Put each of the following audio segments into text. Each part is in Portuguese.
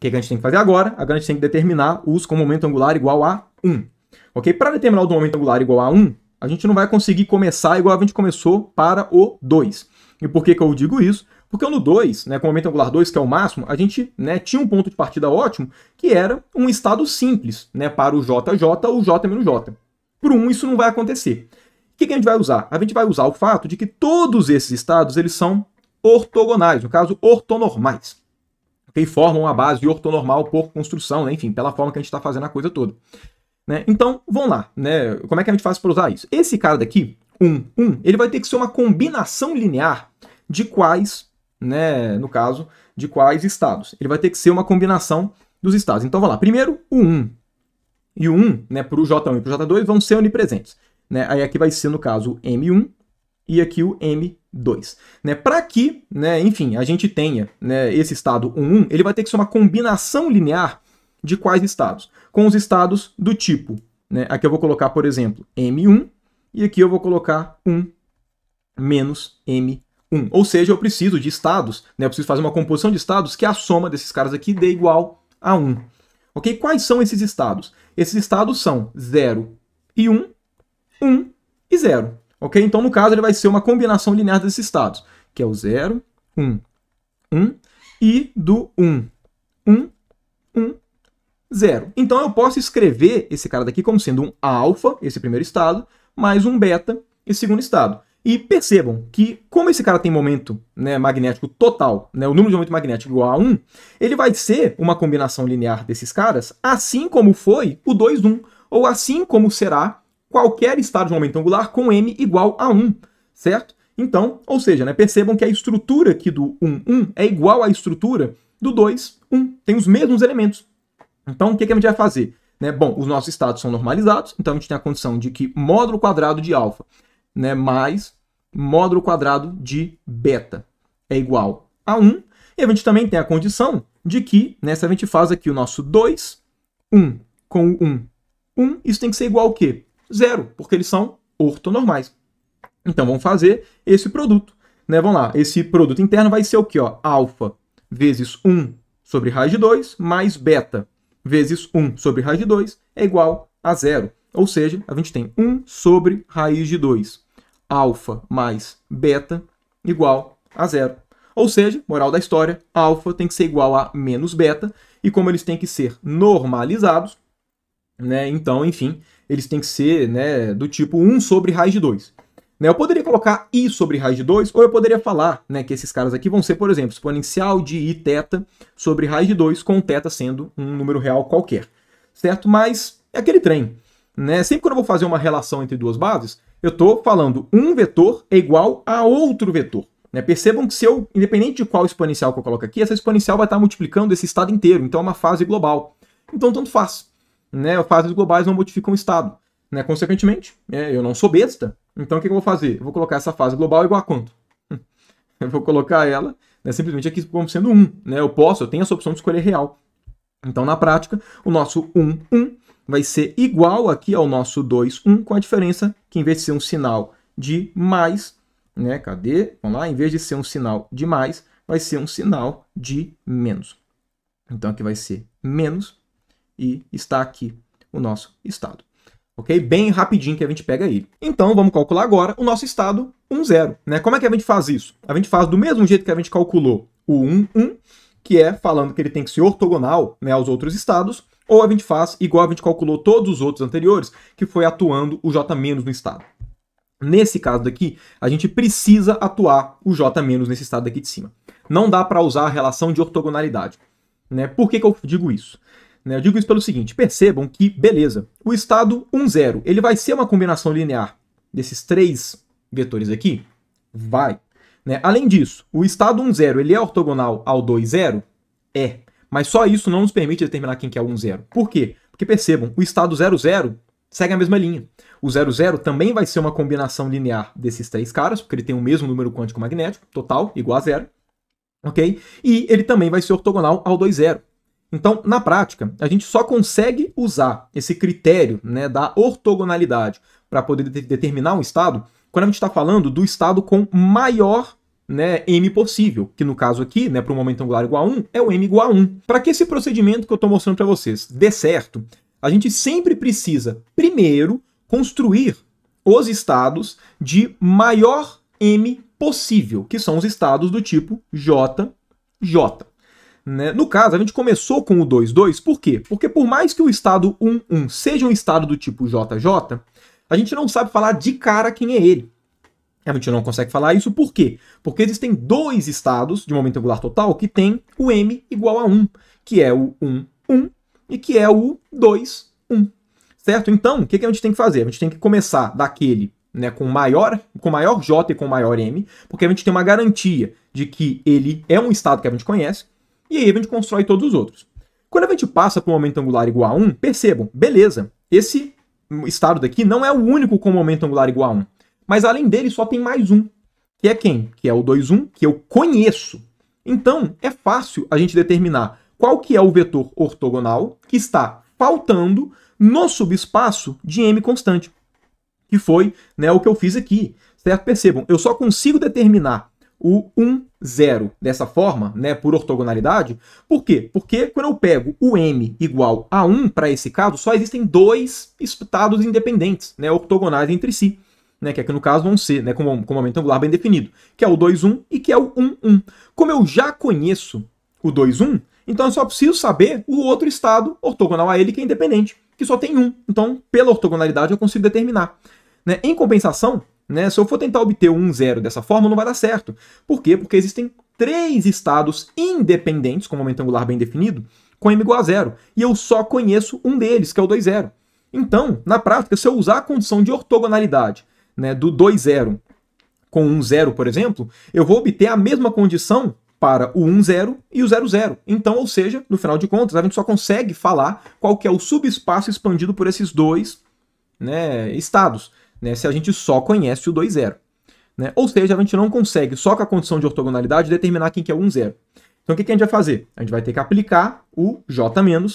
que a gente tem que fazer agora? Agora a gente tem que determinar os com momento angular igual a 1. Ok? Para determinar o do momento angular igual a 1, a gente não vai conseguir começar igual a gente começou para o 2. E por que eu digo isso? Porque no 2, né, com o momento angular 2, que é o máximo, a gente, né, tinha um ponto de partida ótimo, que era um estado simples, né, para o JJ ou J menos J. Por 1, isso não vai acontecer. O que a gente vai usar? A gente vai usar o fato de que todos esses estados eles são ortogonais, no caso, ortonormais. Okay? Formam a base ortonormal por construção, né, enfim, pela forma que a gente está fazendo a coisa toda. Né? Então, vamos lá. Né? Como é que a gente faz para usar isso? Esse cara daqui, 1, ele vai ter que ser uma combinação linear de quais, né, no caso, de quais estados. Ele vai ter que ser uma combinação dos estados. Então, vamos lá. Primeiro, o 1 e o 1, né, para o J1 e para o J2 vão ser onipresentes. Né? Aí aqui vai ser, no caso, o M1 e aqui o M2. Né? Para que, né, enfim, a gente tenha, né, esse estado 1, ele vai ter que ser uma combinação linear de quais estados? Com os estados do tipo, né? Aqui eu vou colocar, por exemplo, M1 e aqui eu vou colocar 1 menos M1. Ou seja, eu preciso de estados, né? Eu preciso fazer uma composição de estados que a soma desses caras aqui dê igual a 1. Ok? Quais são esses estados? Esses estados são 0 e 1, 1 e 0. Ok? Então, no caso, ele vai ser uma combinação linear desses estados, que é o 0, 1, 1 e do 1, 1, 1, 0. Então eu posso escrever esse cara daqui como sendo um alfa, esse primeiro estado, mais um beta, esse segundo estado. E percebam que, como esse cara tem momento, né, magnético total, né, o número de momento magnético igual a 1, ele vai ser uma combinação linear desses caras, assim como foi o 2, 1, ou assim como será qualquer estado de momento angular com m igual a 1, certo? Então, ou seja, né, percebam que a estrutura aqui do 1, 1 é igual à estrutura do 2, 1. Tem os mesmos elementos. Então, o que a gente vai fazer? Né? Bom, os nossos estados são normalizados, então a gente tem a condição de que módulo quadrado de alfa, né, mais módulo quadrado de beta é igual a 1. E a gente também tem a condição de que, né, se a gente faz aqui o nosso 2, 1 com o 1, 1, isso tem que ser igual ao quê? 0, porque eles são ortonormais. Então, vamos fazer esse produto. Né? Vamos lá, esse produto interno vai ser o quê? Ó? Alfa vezes 1 sobre raiz de 2 mais beta vezes 1 sobre raiz de 2 é igual a 0. Ou seja, a gente tem 1 sobre raiz de 2. Alfa mais beta igual a 0. Ou seja, moral da história, alfa tem que ser igual a menos beta. E como eles têm que ser normalizados, né, então, enfim, eles têm que ser, né, do tipo 1 sobre raiz de 2. Né, eu poderia colocar i sobre raiz de 2, ou eu poderia falar, né, que esses caras aqui vão ser, por exemplo, exponencial de i θ sobre raiz de 2, com θ sendo um número real qualquer. Certo? Mas é aquele trem. Né? Sempre quando eu vou fazer uma relação entre duas bases, eu estou falando um vetor é igual a outro vetor. Né? Percebam que se eu, independente de qual exponencial que eu coloco aqui, essa exponencial vai estar multiplicando esse estado inteiro. Então é uma fase global. Então tanto faz. Né? Fases globais não modificam o estado. Né? Consequentemente, eu não sou besta. Então o que eu vou fazer? Eu vou colocar essa fase global igual a quanto? Eu vou colocar ela, né, simplesmente aqui como sendo 1. Né? Eu tenho essa opção de escolher real. Então, na prática, o nosso 1, 1 vai ser igual aqui ao nosso 2, 1, com a diferença que, em vez de ser um sinal de mais, né, cadê? Vamos lá, em vez de ser um sinal de mais, vai ser um sinal de menos. Então, aqui vai ser menos e está aqui o nosso estado. Ok? Bem rapidinho que a gente pega ele. Então, vamos calcular agora o nosso estado 1, 0. Né? Como é que a gente faz isso? A gente faz do mesmo jeito que a gente calculou o 1, 1, que é falando que ele tem que ser ortogonal, né, aos outros estados, ou a gente faz igual a gente calculou todos os outros anteriores, que foi atuando o J- no estado. Nesse caso daqui, a gente precisa atuar o J- nesse estado daqui de cima. Não dá para usar a relação de ortogonalidade. Né? Por que eu digo isso? Eu digo isso pelo seguinte, percebam que, beleza, o estado 1, 0, ele vai ser uma combinação linear desses três vetores aqui? Vai. Né? Além disso, o estado 1, 0, ele é ortogonal ao 2, 0? É. Mas só isso não nos permite determinar quem que é o 1, 0. Por quê? Porque percebam, o estado 0, 0 segue a mesma linha. O 0, 0 também vai ser uma combinação linear desses três caras, porque ele tem o mesmo número quântico magnético, total, igual a 0. Ok? E ele também vai ser ortogonal ao 2, 0. Então, na prática, a gente só consegue usar esse critério, né, da ortogonalidade para poder determinar um estado quando a gente está falando do estado com maior né, m possível, que no caso aqui, né, para o momento angular igual a 1, é o m igual a 1. Para que esse procedimento que eu estou mostrando para vocês dê certo, a gente sempre precisa, primeiro, construir os estados de maior m possível, que são os estados do tipo J, J. Né? No caso, a gente começou com o 2, 2, por quê? Porque por mais que o estado 1, 1 seja um estado do tipo JJ, a gente não sabe falar de cara quem é ele. A gente não consegue falar isso por quê? Porque existem dois estados de momento angular total que tem o m igual a 1, que é o 1, 1 e que é o 2, 1. Certo? Então, o que a gente tem que fazer? A gente tem que começar daquele, né, com maior J e com maior M, porque a gente tem uma garantia de que ele é um estado que a gente conhece, e aí a gente constrói todos os outros. Quando a gente passa para um momento angular igual a 1, percebam, beleza, esse estado daqui não é o único com momento angular igual a 1, mas além dele só tem mais um, que é quem? Que é o 2, 1, que eu conheço. Então, é fácil a gente determinar qual que é o vetor ortogonal que está faltando no subespaço de m constante, que foi, né, o que eu fiz aqui, certo? Percebam, eu só consigo determinar o 1, 0 dessa forma, né, por ortogonalidade. Por quê? Porque quando eu pego o m igual a 1, para esse caso, só existem dois estados independentes, né, ortogonais entre si, né, que aqui no caso vão ser, né, com momento angular bem definido, que é o 2, 1 e que é o 1, 1. Como eu já conheço o 2, 1, então eu só preciso saber o outro estado ortogonal a ele que é independente, que só tem um. Então, pela ortogonalidade, eu consigo determinar. Né? Em compensação, né, se eu for tentar obter o 1, 0 dessa forma, não vai dar certo. Por quê? Porque existem três estados independentes, com momento angular bem definido, com m igual a 0. E eu só conheço um deles, que é o 2, 0. Então, na prática, se eu usar a condição de ortogonalidade, né, do 2, 0 com 1, 0, por exemplo, eu vou obter a mesma condição para o 1, 0 e o 0, 0. Então, ou seja, no final de contas, a gente só consegue falar qual que é o subespaço expandido por esses dois, né, estados, né, se a gente só conhece o 2, 0. Né? Ou seja, a gente não consegue, só com a condição de ortogonalidade, determinar quem que é o 1, 0. Então, o que a gente vai fazer? A gente vai ter que aplicar o J-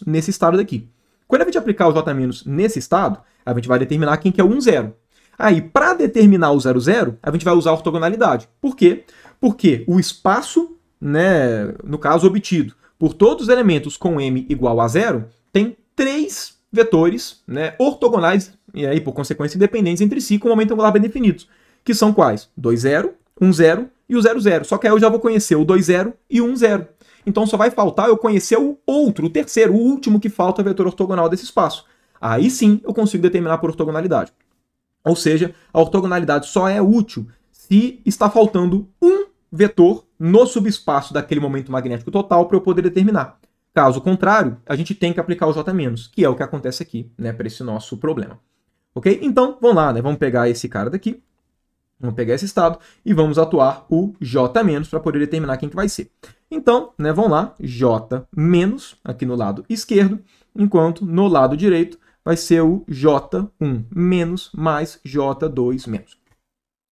nesse estado daqui. Quando a gente aplicar o J- nesse estado, a gente vai determinar quem que é o 1, 0. Aí, para determinar o 0, 0, a gente vai usar a ortogonalidade. Por quê? Porque o espaço, né, no caso obtido por todos os elementos com m igual a 0, tem três vetores, né, ortogonais e aí, por consequência, independentes entre si, com momento angular bem definidos, que são quais? 2, 0, 1, 0 e o 0, 0. Só que aí eu já vou conhecer o 2, 0 e o 1, 0. Então só vai faltar eu conhecer o outro, o terceiro, o último que falta, vetor ortogonal desse espaço. Aí sim eu consigo determinar por ortogonalidade. Ou seja, a ortogonalidade só é útil se está faltando um vetor no subespaço daquele momento magnético total para eu poder determinar. Caso contrário, a gente tem que aplicar o J-, que é o que acontece aqui, né, para esse nosso problema. Ok? Então, vamos lá, né? Vamos pegar esse cara daqui, vamos pegar esse estado e vamos atuar o J- para poder determinar quem que vai ser. Então, né, vamos lá, J- aqui no lado esquerdo, enquanto no lado direito vai ser o J1- mais J2-.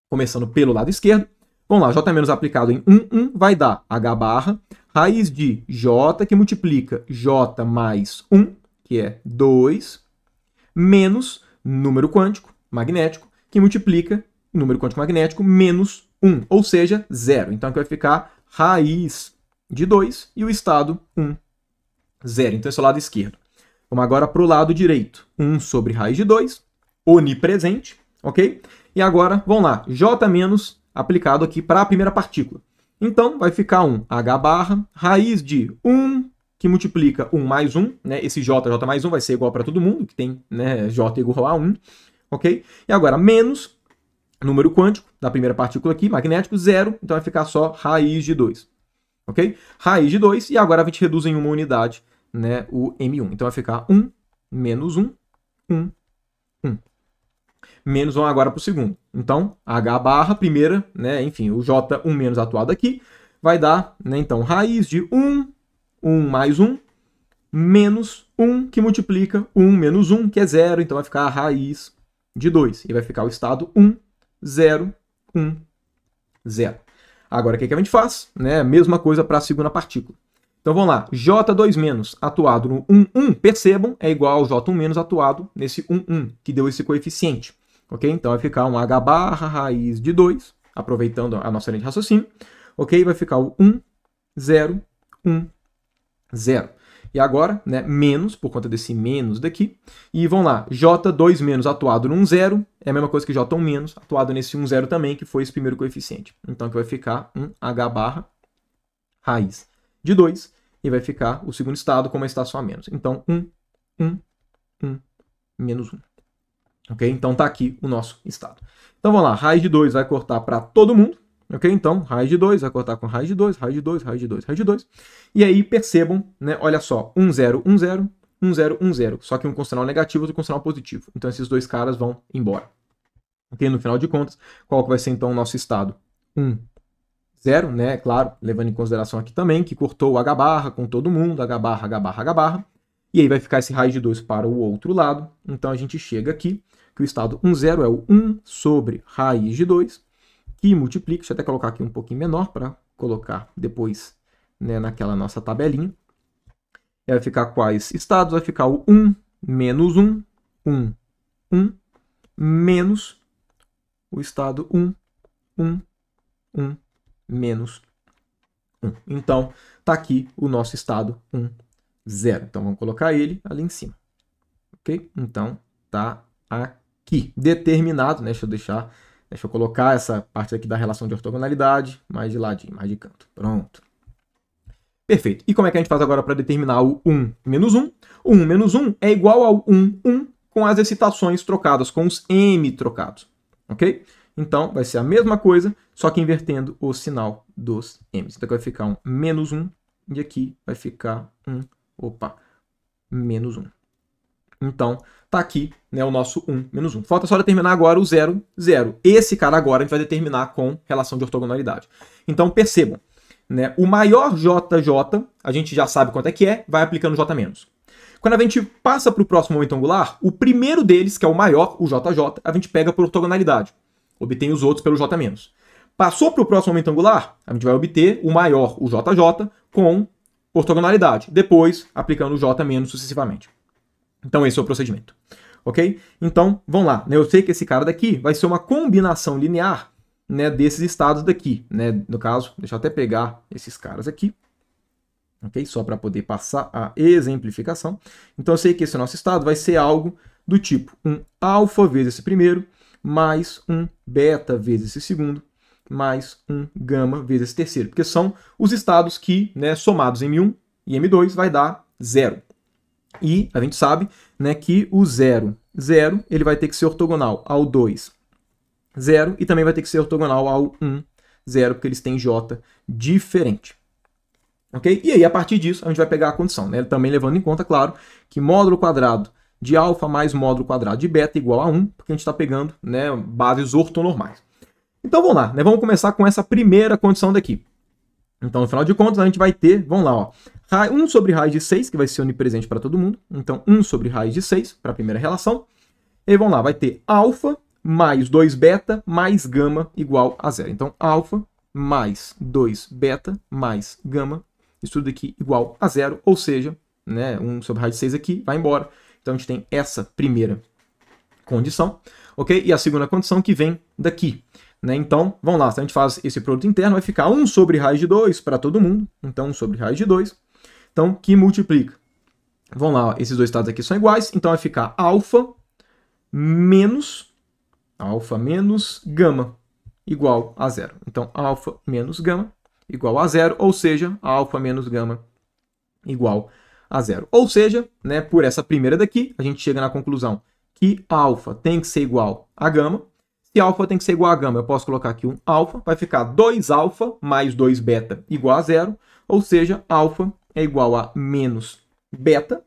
Começando pelo lado esquerdo, vamos lá, J- aplicado em 1, 1 vai dar H barra, raiz de J que multiplica J mais 1, que é 2, menos número quântico magnético, que multiplica número quântico magnético menos 1, ou seja, 0. Então aqui vai ficar raiz de 2 e o estado 1, 0. Então esse é o lado esquerdo. Vamos agora para o lado direito. 1 sobre raiz de 2, onipresente, ok? E agora, vamos lá, J- aplicado aqui para a primeira partícula. Então, vai ficar um H barra, raiz de 1, que multiplica 1 mais 1, né? Esse J mais 1 vai ser igual para todo mundo, que tem, né, J igual a 1, ok? E agora, menos número quântico da primeira partícula aqui, magnético, 0, então vai ficar só raiz de 2, ok? Raiz de 2, e agora a gente reduz em uma unidade, né, o M1. Então vai ficar 1 menos 1, 1, 1. Menos 1 agora para o segundo. Então, H barra, primeira, né, enfim, o J1- atuado aqui, vai dar, né, então, raiz de 1, 1 mais 1, menos 1, que multiplica 1 menos 1, que é 0, então vai ficar a raiz de 2. E vai ficar o estado 1, 0, 1, 0. Agora, o que a gente faz? Né, mesma coisa para a segunda partícula. Então vamos lá, J2- atuado no 1, 1, percebam, é igual ao J1- atuado nesse 1, 1, que deu esse coeficiente. Ok? Então vai ficar um H barra raiz de 2, aproveitando a nossa linha de raciocínio, ok? Vai ficar o 1, 0, 1, 0. E agora, né, menos, por conta desse menos daqui. E vamos lá, J2 menos atuado num 0 é a mesma coisa que J1 menos atuado nesse 1, 0 também, que foi esse primeiro coeficiente. Então, aqui vai ficar um H barra raiz de 2 e vai ficar o segundo estado como está só a menos. Então, 1, 1, 1, menos 1. Ok? Então, tá aqui o nosso estado. Então, vamos lá, raiz de 2 vai cortar para todo mundo. Ok? Então, raiz de 2 vai cortar com raiz de 2, raiz de 2, raiz de 2, raiz de 2. E aí, percebam, né? Olha só, 1, 0, 1, 0, 1, 0, 1, 0. Só que um com sinal negativo e outro com sinal positivo. Então, esses dois caras vão embora. Ok? No final de contas, qual que vai ser, então, o nosso estado? 1, 0, né? Claro, levando em consideração aqui também que cortou o H barra com todo mundo, H barra, H barra, H barra. E aí vai ficar esse raiz de 2 para o outro lado. Então, a gente chega aqui que o estado 1, 0 é o 1 sobre raiz de 2. Que multiplica, deixa eu até colocar aqui um pouquinho menor para colocar depois, né, naquela nossa tabelinha. E vai ficar quais estados? Vai ficar o 1 menos 1, 1, 1, menos o estado 1, 1, 1, menos 1. Então, tá aqui o nosso estado 1, 0. Então, vamos colocar ele ali em cima. Ok? Então, tá aqui. Determinado, né? Deixa eu colocar essa parte aqui da relação de ortogonalidade mais de ladinho, mais de canto. Pronto. Perfeito. E como é que a gente faz agora para determinar o 1 menos 1? O 1 menos 1 é igual ao 1, 1 com as excitações trocadas, com os M trocados. Ok? Então, vai ser a mesma coisa, só que invertendo o sinal dos M's. Então, aqui vai ficar um menos 1 e aqui vai ficar menos 1. Então, tá aqui, né, o nosso 1 menos 1. Falta só determinar agora o 0, 0. Esse cara agora a gente vai determinar com relação de ortogonalidade. Então, percebam, né, o maior JJ, a gente já sabe quanto é, vai aplicando J menos. Quando a gente passa para o próximo momento angular, o primeiro deles, que é o maior, o JJ, a gente pega por ortogonalidade. Obtém os outros pelo J menos. Passou para o próximo momento angular, a gente vai obter o maior, o JJ, com ortogonalidade. Depois, aplicando o J menos sucessivamente. Então, esse é o procedimento. Ok? Então, vamos lá. Eu sei que esse cara daqui vai ser uma combinação linear, né, desses estados daqui. Né? No caso, deixa eu até pegar esses caras aqui. Ok? Só para poder passar a exemplificação. Então, eu sei que esse nosso estado vai ser algo do tipo um alfa vezes esse primeiro, mais um beta vezes esse segundo, mais um gama vezes esse terceiro. Porque são os estados que, né, somados em M1 e M2 vai dar 0. E a gente sabe, né, que o 0, 0, ele vai ter que ser ortogonal ao 2, 0, e também vai ter que ser ortogonal ao 1, 0, porque eles têm J diferente. Ok? E aí, a partir disso, a gente vai pegar a condição, né? Também levando em conta, claro, que módulo quadrado de alfa mais módulo quadrado de beta igual a 1, porque a gente está pegando, né, bases ortonormais. Então, vamos lá, né? Vamos começar com essa primeira condição daqui. Então, no final de contas, a gente vai ter, vamos lá, ó, 1 sobre raiz de 6, que vai ser onipresente para todo mundo. Então, 1 sobre raiz de 6 para a primeira relação. E aí, vamos lá, vai ter alfa mais 2 beta mais gama igual a 0. Então, alfa mais 2 beta mais gama, isso tudo aqui igual a 0. Ou seja, né, 1 sobre raiz de 6 aqui vai embora. Então, a gente tem essa primeira condição. Ok? E a segunda condição que vem daqui. Né? Então, vamos lá, se a gente faz esse produto interno, vai ficar 1 sobre raiz de 2 para todo mundo. Então, 1 sobre raiz de 2. Então, que multiplica. Vamos lá, ó, esses dois estados aqui são iguais. Então, vai ficar alfa menos gama igual a 0. Então, alfa menos gama igual a 0. Ou seja, alfa menos gama igual a 0. Ou seja, né, por essa primeira daqui, a gente chega na conclusão que alfa tem que ser igual a gama. Se alfa tem que ser igual a gama, eu posso colocar aqui um alfa, vai ficar 2 alfa mais 2 beta igual a 0, ou seja, alfa é igual a menos beta,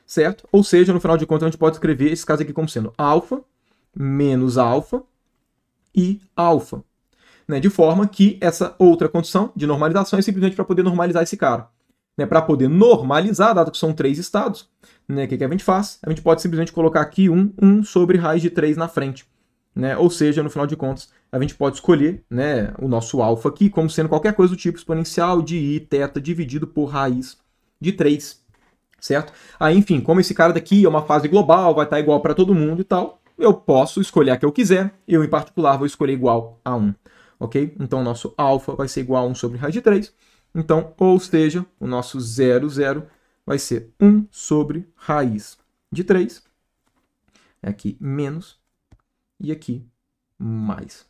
certo? Ou seja, no final de contas, a gente pode escrever esse caso aqui como sendo alfa menos alfa e alfa, né? De forma que essa outra condição de normalização é simplesmente para poder normalizar esse cara. Né? Para poder normalizar, dado que são 3 estados, né? O que a gente faz? A gente pode simplesmente colocar aqui 1 sobre raiz de 3 na frente. Né? Ou seja, no final de contas, a gente pode escolher, né, o nosso alfa aqui como sendo qualquer coisa do tipo exponencial de i θ dividido por raiz de 3, certo? Aí, enfim, como esse cara daqui é uma fase global, vai estar igual para todo mundo e tal, eu posso escolher a que eu quiser, eu, em particular, vou escolher igual a 1. ok? Então, o nosso alfa vai ser igual a 1 sobre raiz de 3. Então, ou seja, o nosso 0, 0 vai ser 1 sobre raiz de 3. Aqui menos e aqui mais.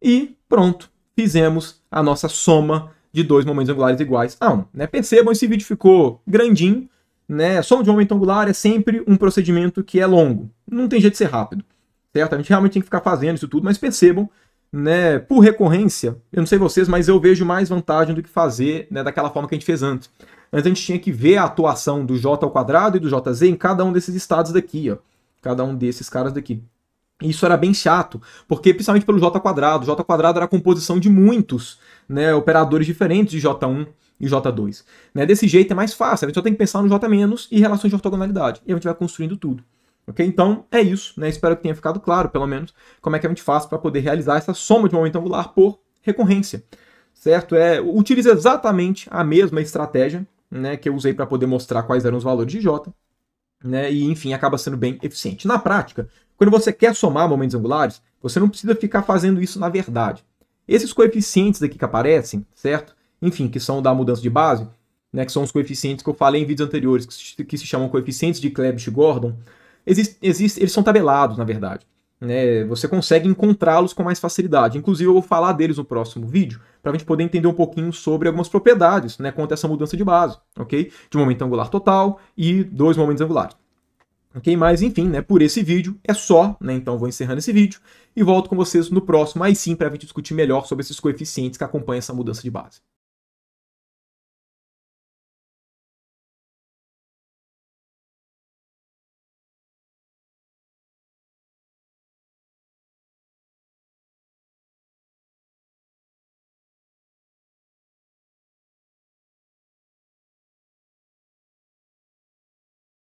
E pronto, fizemos a nossa soma de dois momentos angulares iguais a 1. Né? Percebam, esse vídeo ficou grandinho. Né? Soma de um momento angular é sempre um procedimento que é longo. Não tem jeito de ser rápido. Certo? A gente realmente tem que ficar fazendo isso tudo, mas percebam, né, por recorrência, eu não sei vocês, mas eu vejo mais vantagem do que fazer, né, daquela forma que a gente fez antes. Antes a gente tinha que ver a atuação do j ao quadrado e do jz em cada um desses estados daqui, ó. Cada um desses caras daqui. E isso era bem chato, porque principalmente pelo j quadrado. O j quadrado era a composição de muitos, né, operadores diferentes de j1 e j2. Né? Desse jeito é mais fácil, a gente só tem que pensar no j- e relações de ortogonalidade. E a gente vai construindo tudo. Ok? Então é isso, né? Espero que tenha ficado claro, pelo menos, como é que a gente faz para poder realizar essa soma de momento angular por recorrência. Certo? Utiliza exatamente a mesma estratégia, né, que eu usei para poder mostrar quais eram os valores de J, né, e enfim, acaba sendo bem eficiente. Na prática, quando você quer somar momentos angulares, você não precisa ficar fazendo isso na verdade. Esses coeficientes aqui que aparecem, certo? Enfim, que são da mudança de base, né, que são os coeficientes que eu falei em vídeos anteriores, que se chamam coeficientes de Clebsch-Gordon, eles são tabelados, na verdade. Né? Você consegue encontrá-los com mais facilidade. Inclusive, eu vou falar deles no próximo vídeo, para a gente poder entender um pouquinho sobre algumas propriedades, né, quanto a essa mudança de base, ok? De um momento angular total e dois momentos angulares. Ok? Mas, enfim, né, por esse vídeo é só, né? Então, vou encerrando esse vídeo e volto com vocês no próximo, aí sim, para a gente discutir melhor sobre esses coeficientes que acompanham essa mudança de base.